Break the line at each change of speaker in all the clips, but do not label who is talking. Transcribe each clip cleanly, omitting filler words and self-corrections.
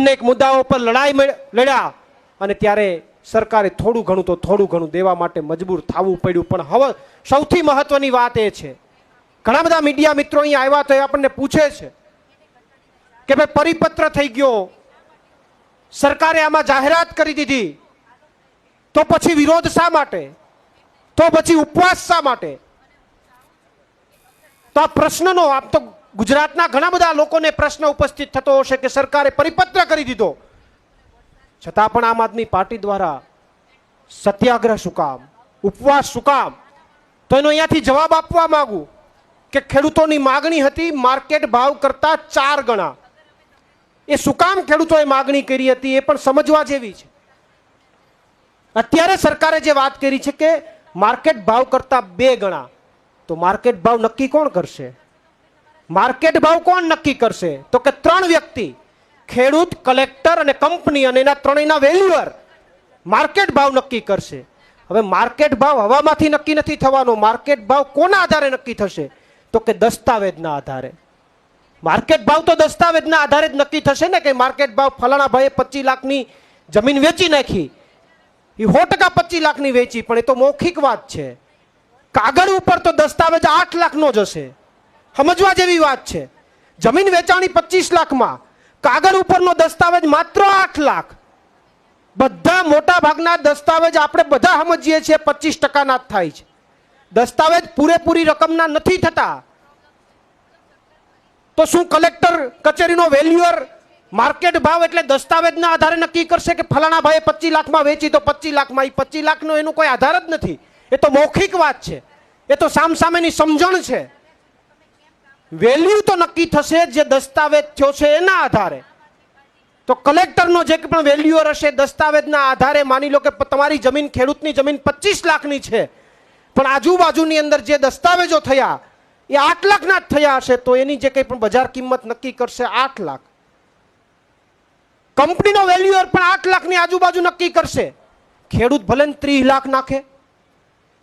અનેક મુદ્દાઓ પર લડાઈ લડ્યા અને ત્યારે સરકારે થોડું ઘણું દેવા માટે મજબૂર થવું પડ્યું. પણ હવે સૌથી મહત્વની વાત એ છે, ઘણા બધા મીડિયા મિત્રો અહીં આવ્યા તો એ આપણને પૂછે છે કે ભાઈ પરિપત્ર થઈ ગયો, સરકારે આમાં જાહેરાત કરી દીધી, તો પછી વિરોધ શા માટે, તો પછી ઉપવાસ શા માટે? તો આ પ્રશ્નનો આપ તો ગુજરાતના ઘણા બધા લોકોને પ્રશ્ન ઉપસ્થિત થતો હશે કે સરકારે પરિપત્ર કરી દીધો, છતાં પણ આમ આદમી પાર્ટી દ્વારા સત્યાગ્રહ શું કામ, ઉપવાસ શું કામ? તો એનો અહીંયાથી જવાબ આપવા માંગુ કે ખેડૂતોની માગણી હતી માર્કેટ ભાવ કરતા 4 ગણા. એ શું કામ ખેડૂતોએ માગણી કરી હતી એ પણ સમજવા જેવી છે. અત્યારે સરકારે જે વાત કરી છે કે માર્કેટ ભાવ કરતા 2 ગણા, તો માર્કેટ ભાવ નક્કી કોણ કરશે? માર્કેટ ભાવ કોણ નક્કી કરશે? તો કે 3 વ્યક્તિ, ખેડૂત, કલેક્ટર અને કંપની, અને એના ત્રણેયના વેલ્યુઅર માર્કેટ ભાવ નક્કી કરશે. હવે માર્કેટ ભાવ હવામાંથી નક્કી નથી થવાનો. માર્કેટ ભાવ કોના આધારે નક્કી થશે? તો કે દસ્તાવેજના આધારે. માર્કેટ ભાવ તો દસ્તાવેજના આધારે જ નક્કી થશે ને, કે માર્કેટ ભાવ ફલાણા ભાઈએ 25 લાખની જમીન વેચી નાખી, એ 100% 25 લાખની વેચી, પણ એ તો મૌખિક વાત છે. કાગળ ઉપર તો દસ્તાવેજ 8 લાખનો જ હશે. સમજવા જેવી વાત છે. જમીન વેચાણી 25 લાખમાં, કાગળ ઉપરનો દસ્તાવેજ માત્ર 8 લાખ. બધા મોટા ભાગના દસ્તાવેજ આપણે બધા સમજીએ છીએ 25%ના જ થાય છે. દસ્તાવેજ પૂરેપૂરી રકમના નથી થતા. તો શું કલેક્ટર કચેરીનો વેલ્યુઅર માર્કેટ ભાવ એટલે દસ્તાવેજના આધારે નક્કી કરશે કે ફલાણા ભાઈએ 25 લાખમાં વેચી તો 25 લાખમાં? એ 25 લાખનો એનો કોઈ આધાર જ નથી. એ તો મૌખિક વાત છે, એ તો સામસામેની સમજણ છે. વેલ્યુ તો નક્કી થશે જે દસ્તાવેજ થયો છે એના આધારે. તો કલેક્ટરનો જે પણ વેલ્યુઅર હશે દસ્તાવેજના આધારે, માની લો કે તમારી જમીન, ખેડૂતની જમીન 25 લાખની છે, પણ આજુબાજુની અંદર જે દસ્તાવેજો થયા એ 8 લાખના જ થયા હશે, તો એની જે કંઈ પણ બજાર કિંમત નક્કી કરશે 8 લાખ. કંપનીનો વેલ્યુઅર પણ 8 લાખની આજુબાજુ નક્કી કરશે. ખેડૂત ભલે 30 લાખ નાખે,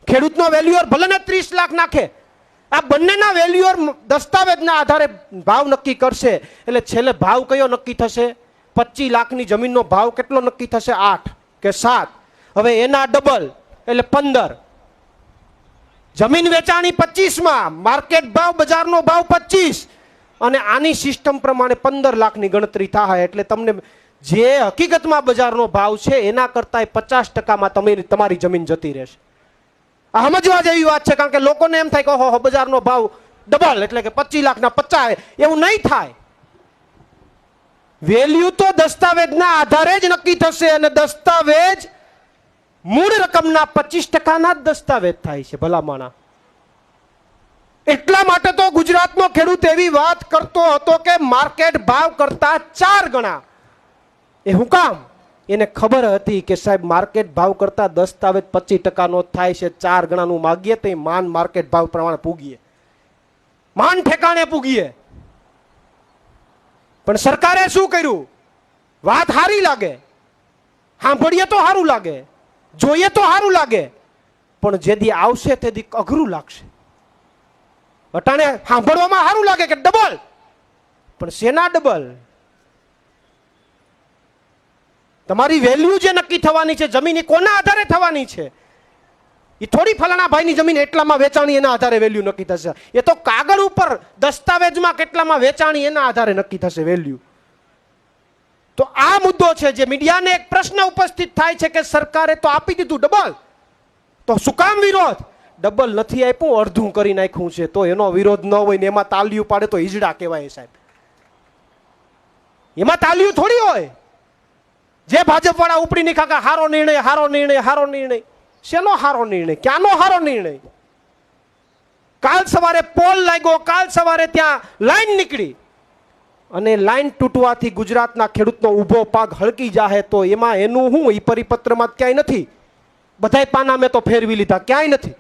ખેડૂતનો વેલ્યુઅર ભલે 30 લાખ નાખે, આ બંનેના વેલ્યુઅર દસ્તાવેજના આધારે ભાવ નક્કી કરશે. એટલે છેલ્લે ભાવ કયો નક્કી થશે? 25 લાખની જમીનનો ભાવ કેટલો નક્કી થશે? 8 કે 7. હવે એના ડબલ એટલે 15. જમીન વેચાણી 25માં, માર્કેટ ભાવ બજારનો ભાવ 25, અને આની સિસ્ટમ પ્રમાણે 15 લાખની ગણતરી થાય. એટલે તમને જે હકીકતમાં બજારનો ભાવ છે એના કરતાં 50%માં તમારી જમીન જતી રહેશે. આ સમજવા જેવી વાત છે, કારણ કે લોકોને એમ થાય કે ઓહો બજારનો ભાવ ડબલ એટલે કે 25 લાખના 50. એવું નહીં થાય. વેલ્યુ તો દસ્તાવેજના આધારે જ નક્કી થશે, અને દસ્તાવેજ મૂળ રકમના 25%ના જ દસ્તાવેજ થાય છે. ભલામણા એટલા માટે તો ગુજરાતનો ખેડૂત એવી વાત કરતો હતો કે માર્કેટ ભાવ કરતા 4 ગણા. એ હું કામ? એને ખબર હતી કે સાહેબ માર્કેટ ભાવ કરતા દસ્તાવેજ 25%નો થાય છે. 4 ગણાનું માગીએ તો માન માર્કેટ ભાવ પ્રમાણે પૂગીએ, માન ઠેકાણે પૂગીએ. પણ સરકારે શું કર્યું? વાત સારી લાગે, સાંભળીએ તો સારું લાગે, જોઈએ તો સારું લાગે, પણ જેદી આવશે તેદી અઘરું લાગશે. અટાણે સાંભળવામાં સારું લાગે કે ડબલ, પણ શેના ડબલ? તમારી વેલ્યુ જે નક્કી થવાની છે, જમીન એ કોના આધારે થવાની છે? એ થોડી ફલાણા ભાઈની જમીન એટલામાં વેચાણી એના આધારે વેલ્યુ નક્કી થશે. એ તો કાગળ ઉપર દસ્તાવેજમાં કેટલામાં વેચાણી એના આધારે નક્કી થશે વેલ્યુ. તો આ મુદ્દો છે જે મીડિયાને એક પ્રશ્ન ઉપસ્થિત થાય છે કે સરકારે તો આપી દીધું ડબલ, તો શું કામ વિરોધ? ડબલ નથી આપ્યું, અડધું કરી નાખ્યું છે, તો એનો વિરોધ ન હોય ને એમાં તાલિયું પાડે તો હિજડા કહેવાય સાહેબ. એમાં તાલિયું થોડી હોય. જે ભાજપ વાળા ઉપડી નીકળ્યા કે હારો નિર્ણય, હારો નિર્ણય, હારો નિર્ણય. શેનો હારો નિર્ણય? ક્યાંનો હારો નિર્ણય? કાલ સવારે પોલ લાગ્યો, કાલ સવારે ત્યાં લાઈન નીકળી, અને લાઈન તૂટવાથી ગુજરાતના ખેડૂતનો ઊભો પાક હળકી જાહે, તો એમાં એનું હું? એ પરિપત્રમાં ક્યાંય નથી. બધાય પાના મેં તો ફેરવી લીધા, ક્યાંય નથી.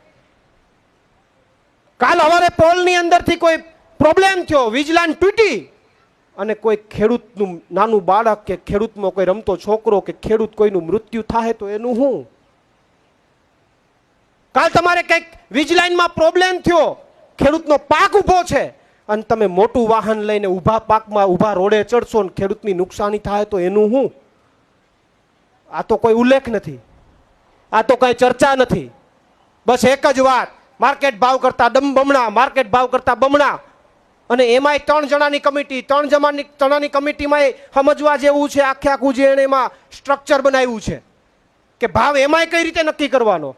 કાલ સવારે પોલની અંદરથી કોઈ પ્રોબ્લેમ થયો, વીજ લાઈન તૂટી, અને કોઈ ખેડૂતનું નાનું બાળક કે ખેડૂતમાં કોઈ રમતો છોકરો કે ખેડૂત કોઈનું મૃત્યુ થાય તો એનું શું? કાલ તમારે કંઈક વીજ લાઈનમાં પ્રોબ્લેમ થયો, ખેડૂતનો પાક ઊભો છે, અને તમે મોટું વાહન લઈને ઊભા પાકમાં ઊભા રોડે ચડશો ને ખેડૂતની નુકસાની થાય તો એનું શું? આ તો કોઈ ઉલ્લેખ નથી, આ તો કઈ ચર્ચા નથી. બસ એક જ વાત, માર્કેટ ભાવ કરતા બમણા, માર્કેટ ભાવ કરતા બમણા. અને એમાંય 3 જણાની કમિટી, 3 જણાની કમિટીમાં સમજવા જેવું છે આખે આખું જે એને એમાં સ્ટ્રક્ચર બનાવ્યું છે કે ભાવ એમાંય કઈ રીતે નક્કી કરવાનો,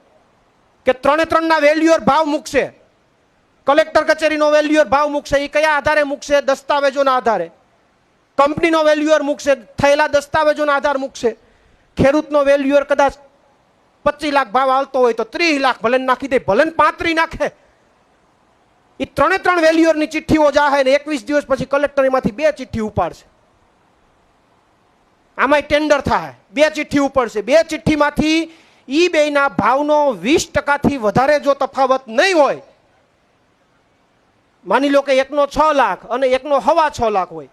કે 3 વેલ્યુઅર ભાવ મૂકશે. કલેક્ટર કચેરીનો વેલ્યુઅર ભાવ મૂકશે, એ કયા આધારે મૂકશે? દસ્તાવેજોના આધારે. કંપનીનો વેલ્યુઅર મૂકશે, થયેલા દસ્તાવેજોના આધાર મૂકશે. ખેડૂતનો વેલ્યુઅર કદાચ 25 લાખ ભાવ આવતો હોય તો 30 લાખ ભલે નાખી દે, ભલે 35 નાખે. એ 3 વેલ્યુઅરની ચિઠ્ઠીઓ જાહે ને 21 દિવસ પછી કલેક્ટર એમાંથી 2 ચિઠ્ઠી ઉપાડશે. આમાંય ટેન્ડર થાય, 2 ચિઠ્ઠી ઉપાડશે. 2 ચિઠ્ઠીમાંથી ઈ બેયના ભાવનો 20%થી વધારે જો તફાવત નહીં હોય, માની લો કે એકનો 6 લાખ અને એકનો 6.25 લાખ હોય,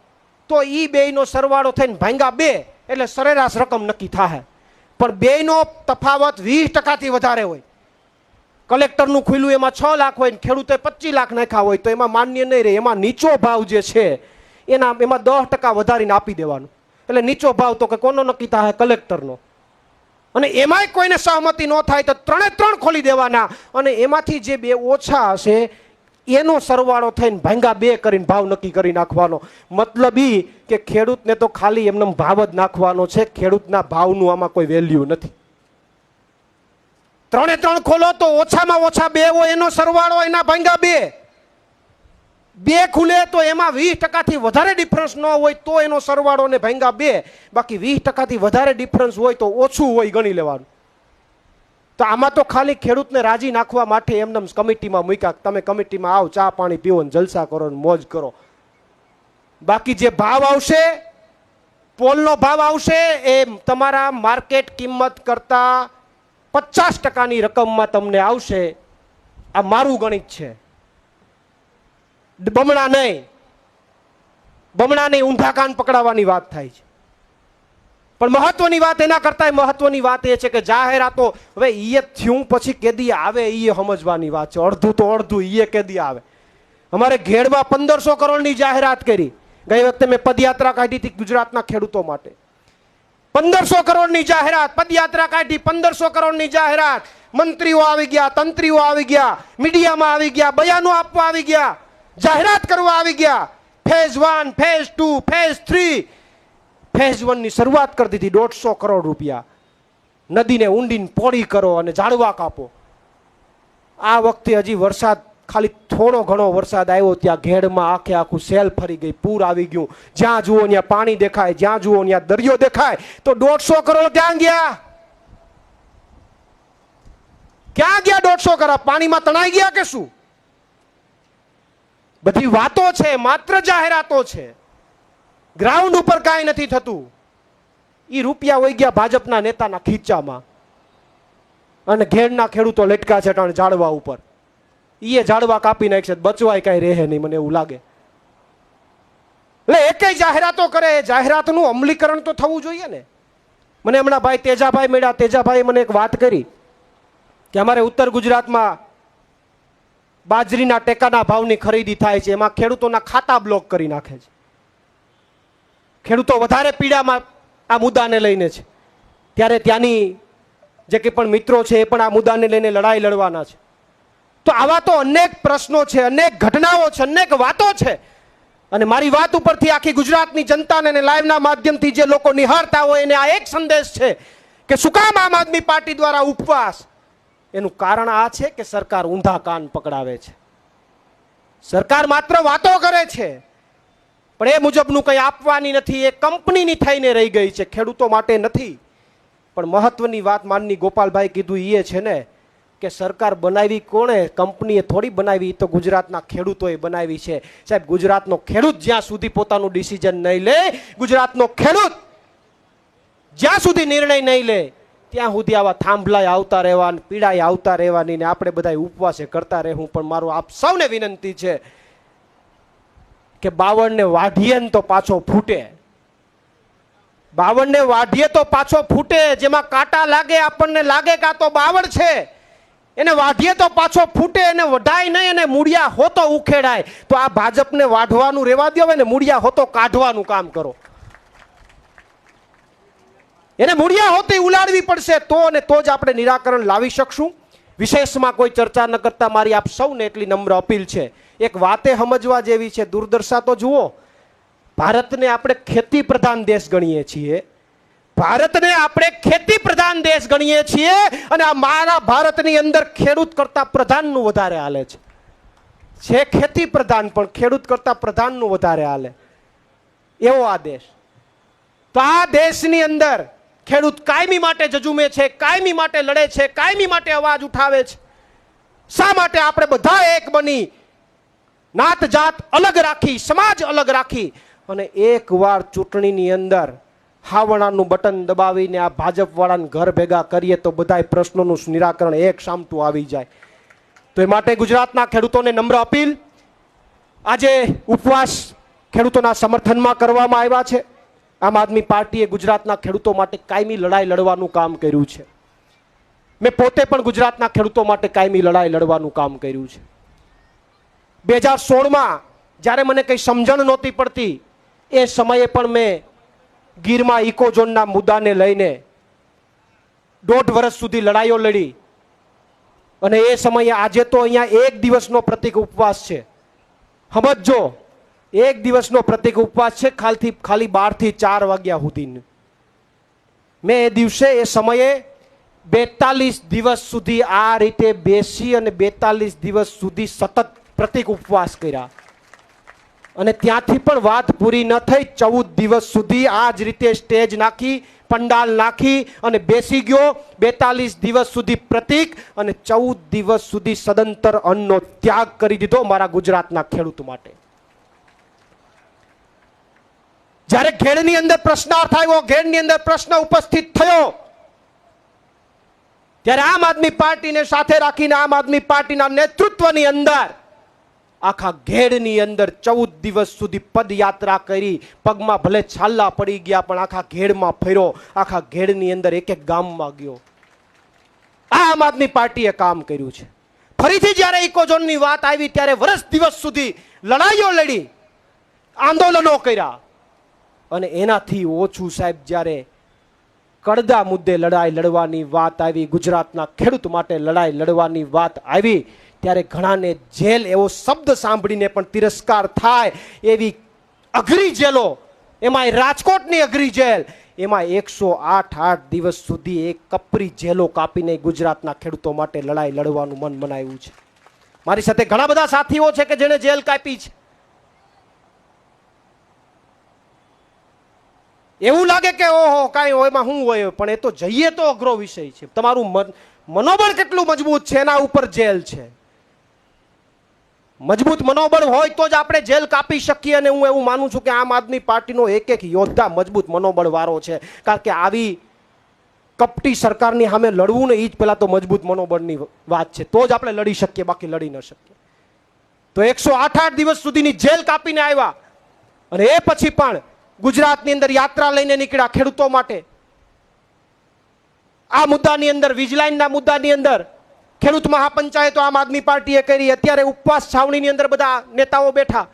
તો ઈ બેયનો સરવાળો થઈને ભાંગા 2 એટલે સરેરાશ રકમ નક્કી થાય. પણ બેયનો તફાવત 20%થી વધારે હોય, કલેક્ટરનું ખુલ્લું એમાં 6 લાખ હોય ને ખેડૂતે 25 લાખ નાખ્યા હોય, તો એમાં માન્ય નહીં રહે. એમાં નીચો ભાવ જે છે એમાં 10% વધારીને આપી દેવાનું. એટલે નીચો ભાવ તો કે કોનો નક્કી થાય? કલેક્ટરનો. અને એમાંય કોઈને સહમતિ ન થાય તો 3 ખોલી દેવાના, અને એમાંથી જે 2 ઓછા હશે એનો સરવાળો થઈને ભાંગા 2 કરીને ભાવ નક્કી કરી નાખવાનો. મતલબ ઈ કે ખેડૂતને તો ખાલી એમને ભાવ જ નાખવાનો છે, ખેડૂતના ભાવનું આમાં કોઈ વેલ્યુ નથી. 3 ખોલો તો ઓછામાં ઓછા 2 હોય એનો સરવાળો એના ભાંગા 2 ખુલે તો એમાં 20%થી વધારે ડિફરન્સ ન હોય તો એનો સરવાળો ને ભાંગા 2. બાકી 20%થી વધારે ડિફરન્સ હોય તો ઓછું હોય ગણી લેવાનું. તો આમાં તો ખાલી ખેડૂતને રાજી નાખવા માટે એમને કમિટીમાં મૂક્યા, તમે કમિટીમાં આવો, ચા પાણી પીવો ને જલસા કરો ને મોજ કરો. બાકી જે ભાવ આવશે, પોલનો ભાવ આવશે, એ તમારા માર્કેટ કિંમત કરતા 50%ની રકમમાં તમને આવશે. આ મારું ગણિત છે, બમણા નહીં. બમણાને ઊંધા કાન પકડાવવાની વાત થાય છે. પણ મહત્વની વાત એના કરતા મહત્વની વાત એ છે કે જાહેરાતો હવે ઈએ થયું પછી કેદી આવે ઈએ સમજવાની વાત છે. અડધું તો અડધું ઈએ કેદી આવે. અમારે ઘેડમાં 1500 કરોડની જાહેરાત કરી. ગઈ વખતે મેં પદયાત્રા કાઢી હતી ગુજરાતના ખેડૂતો માટે. 1500 કરોડની જાહેરાત, પદયાત્રા કાઢી, 1500 કરોડની જાહેરાત. મંત્રીઓ આવી ગયા, તંત્રીઓ આવી ગયા, મીડિયામાં આવી ગયા, બયાનો આપવા આવી ગયા, જાહેરાત કરવા આવી ગયા. Phase 1, phase 2, phase 3. ફેઝ 1 ની શરૂઆત કરી દીધી. 150 કરોડ રૂપિયા. નદીને ઊંડીને પોળી કરો અને ઝાડવા કાપો. આ વખતે હજી વરસાદ, ખાલી થોડો ઘણો વરસાદ આવ્યો ત્યાં ઘેડમાં આખે આખું સેલ ફરી ગઈ, પૂર આવી ગયું. જ્યાં જુઓ ત્યાં પાણી દેખાય, જ્યાં જુઓ ત્યાં દરિયો દેખાય. તો 150 કરોડ ક્યાં ગયા? ક્યાં ગયા 150 કરોડ? પાણીમાં તણાઈ ગયા કે શું? બધી વાતો છે, માત્ર જાહેરાતો છે. ગ્રાઉન્ડ ઉપર કાંઈ નથી થતું. ઈ રૂપિયા વહી ગયા ભાજપના નેતાના ખીચામાં, અને ઘેડના ખેડૂતો લટકા છે ઝાડવા ઉપર. ઈએ ઝાડવા કાપી નાખશે, બચવાય કાંઈ રહે નહીં, મને એવું લાગે. એટલે એકેય જાહેરાતો કરે, જાહેરાતનું અમલીકરણ તો થવું જોઈએ ને. મને હમણાં ભાઈ તેજાભાઈ મળ્યા. તેજાભાઈ મને એક વાત કરી કે અમારે ઉત્તર ગુજરાતમાં બાજરીના ટેકાના ભાવની ખરીદી થાય છે, એમાં ખેડૂતોના ખાતા બ્લોક કરી નાખે છે. ખેડૂતો વધારે પીડામાં આ મુદ્દાને લઈને છે. ત્યારે ત્યાંની જે કંઈ પણ મિત્રો છે એ પણ આ મુદ્દાને લઈને લડાઈ લડવાના છે. તો આવા તો અનેક પ્રશ્નો છે, અનેક ઘટનાઓ છે, અનેક વાતો છે. અને મારી વાત ઉપરથી આખી ગુજરાતની જનતાને લાઈવના માધ્યમથી જે લોકો નિહાળતા હોય એને આ એક સંદેશ છે કે શું કામ આમ આદમી પાર્ટી દ્વારા ઉપવાસ? એનું કારણ આ છે કે સરકાર ઊંધા કાન પકડાવે છે. સરકાર માત્ર વાતો કરે છે પણ એ મુજબનું કંઈ આપવાની નથી. એ કંપનીની થઈને રહી ગઈ છે, ખેડૂતો માટે નથી. પણ મહત્વની વાત માનની ગોપાલભાઈ કીધું એ છે ને કે સરકાર બનાવી કોણે? કંપનીએ થોડી બનાવી, તો ગુજરાતના ખેડૂતોએ બનાવી છે. સાહેબ, ગુજરાતનો ખેડૂત જ્યાં સુધી પોતાનું ડિસિઝન નહીં લે, ગુજરાતનો ખેડૂત જ્યાં સુધી નિર્ણય નહીં લે, ત્યાં સુધી આવા થાંભલાય આવતા રહેવા, પીડાય આવતા રહેવાની, ને આપણે બધા ઉપવાસે કરતા રહેવું. પણ મારું આપ સૌને વિનંતી છે કે 52 ને વાઢીએ ને તો પાછો ફૂટે. 52 ને વાઢીએ તો પાછો ફૂટે. જેમાં કાંટા લાગે, આપણને લાગે કે આ તો બાવળ છે, એને વાઢીએ તો પાછો ફૂટે, એને વઢાય નહીં, અને મૂળિયા હોતો ઉખેડાય. તો આ ભાજપને વાઢવાનું રેવા દો ને મૂળિયા હોતો કાઢવાનું કામ કરો. એને મૂળિયા હોતી ઉલાડવી પડશે, તો અને તો જ આપણે નિરાકરણ લાવી શકશું. વિશેષમાં કોઈ ચર્ચા ન કરતા મારી આપ સૌને એટલી નમ્ર અપીલ છે, એક વાતે સમજવા જેવી છે. દુર્દશા તો જુઓ, ભારતને આપણે ખેતી પ્રધાન દેશ ગણીએ છીએ. ભારતને આપણે ખેતી પ્રધાન દેશ ગણીએ છીએ, અને આ મારા ભારતની અંદર ખેડૂત કરતા પ્રધાનનું વધારે હાલે છે. ખેતી પ્રધાન પણ ખેડૂત કરતા પ્રધાનનું વધારે હાલે એવો આ દેશ. તો આ દેશની અંદર ખેડૂત કાયમી માટે જજુમે છે, કાયમી માટે લડે છે, કાયમી માટે અવાજ ઉઠાવે છે. શા માટે આપણે બધા એક બની, નાત જાત અલગ રાખી, સમાજ અલગ રાખી, અને એકવાર ચૂંટણીની અંદર હાવણાનું બટન દબાવીને આ ભાજપ વાળાને ઘર ભેગા કરીએ તો બધા પ્રશ્નોનું નિરાકરણ એક સામટું આવી જાય. તો એ માટે ગુજરાતના ખેડૂતોને નમ્ર અપીલ, આજે ઉપવાસ ખેડૂતોના સમર્થનમાં કરવામાં આવ્યા છે. આમ આદમી પાર્ટીએ ગુજરાતના ખેડૂતો માટે કાયમી લડાઈ લડવાનું કામ કર્યું છે. મેં પોતે પણ ગુજરાતના ખેડૂતો માટે કાયમી લડાઈ લડવાનું કામ કર્યું છે. 2016માં જ્યારે મને કંઈ સમજણ નહોતી પડતી, એ સમયે પણ મેં ગીરમાં ઇકોઝોનના મુદ્દાને લઈને 1.5 વર્ષ સુધી લડાઈઓ લડી. અને એ સમયે આજે તો અહીંયા એક દિવસનો પ્રતિક ઉપવાસ છે. સમજો, એક દિવસનો પ્રતિક ઉપવાસ છે, ખાલી 12 થી 4 વાગ્યા સુધી. મેં એ દિવસે, એ સમયે 42 દિવસ સુધી આ રીતે બેસી અને 42 દિવસ સુધી સતત પ્રતિક ઉપવાસ કર્યા. અને ત્યાંથી પણ વાત પૂરી ન થઈ, 14 દિવસ સુધી આ જ રીતે સ્ટેજ નાખી, પંડાલ નાખી અને બેસી ગયો. 42 દિવસ સુધી પ્રતિક અને 14 દિવસ સુધી સદંતર અન્નનો ત્યાગ કરી દીધો મારા ગુજરાતના ખેડૂત માટે. જ્યારે ઘેડની અંદર પ્રશ્નાર્થ આવ્યો, ઘેડની અંદર પ્રશ્ન ઉપસ્થિત થયો, ત્યારે આમ આદમી પાર્ટીને સાથે રાખીને આમ આદમી પાર્ટીના નેતૃત્વની અંદર આખા ઘેડની અંદર 14 દિવસ સુધી પદયાત્રા કરી. પગમાં ભલે છાલા પડી ગયા પણ આખા ઘેડમાં ફર્યો, આખા ઘેડની અંદર એક એક ગામમાં ગયો. આમ આદમી પાર્ટીએ કામ કર્યું છે. ફરીથી જ્યારે ઇકોઝોનની વાત આવી ત્યારે વર્ષ દિવસ સુધી લડાઈઓ લડી, આંદોલનો કર્યા, અને એનાથી ઓછું સાહેબ જ્યારે કડદા મુદ્દે લડાઈ લડવાની વાત આવી, ગુજરાતના ખેડૂત માટે લડાઈ લડવાની વાત આવી, ત્યારે ઘણાને જેલ એવો શબ્દ સાંભળીને પણ તિરસ્કાર થાય એવી અઘરી જેલો, એમાં રાજકોટની અઘરી જેલ, એમાં 108 દિવસ સુધી એક કપરી જેલો કાપીને ગુજરાતના ખેડૂતો માટે લડાઈ લડવાનું મન મનાવ્યું છે. મારી સાથે ઘણા બધા સાથીઓ છે કે જેણે જેલ કાપી છે. એવું લાગે કે ઓહો કાંઈ હોય એમાં શું હોય, પણ એ તો જઈએ તો અઘરો વિષય છે. તમારું મનોબળ કેટલું મજબૂત છે એના ઉપર જેલ છે. મજબૂત મનોબળ હોય તો જ આપણે જેલ કાપી શકીએ. અને હું એવું માનું છું કે આમ આદમી પાર્ટીનો એક એક યોદ્ધા મજબૂત મનોબળ વાળો છે. કારણ કે આવી કપટી સરકારની સામે લડવું ને એ જ પહેલા તો મજબૂત મનોબળની વાત છે. તો જ આપણે લડી શકીએ, બાકી લડી ન શકીએ. તો 108 દિવસ સુધીની જેલ કાપીને આવ્યા, અને એ પછી પણ ગુજરાતની અંદર યાત્રા લઈને નીકળ્યા ખેડૂતો માટે. આ મુદ્દાની અંદર, વીજલાઇનના મુદ્દાની અંદર ખેડૂત મહાપંચાયતો આમ આદમી પાર્ટીએ કરી. અત્યારે ઉપવાસ છાવણીની અંદર બધા નેતાઓ બેઠા.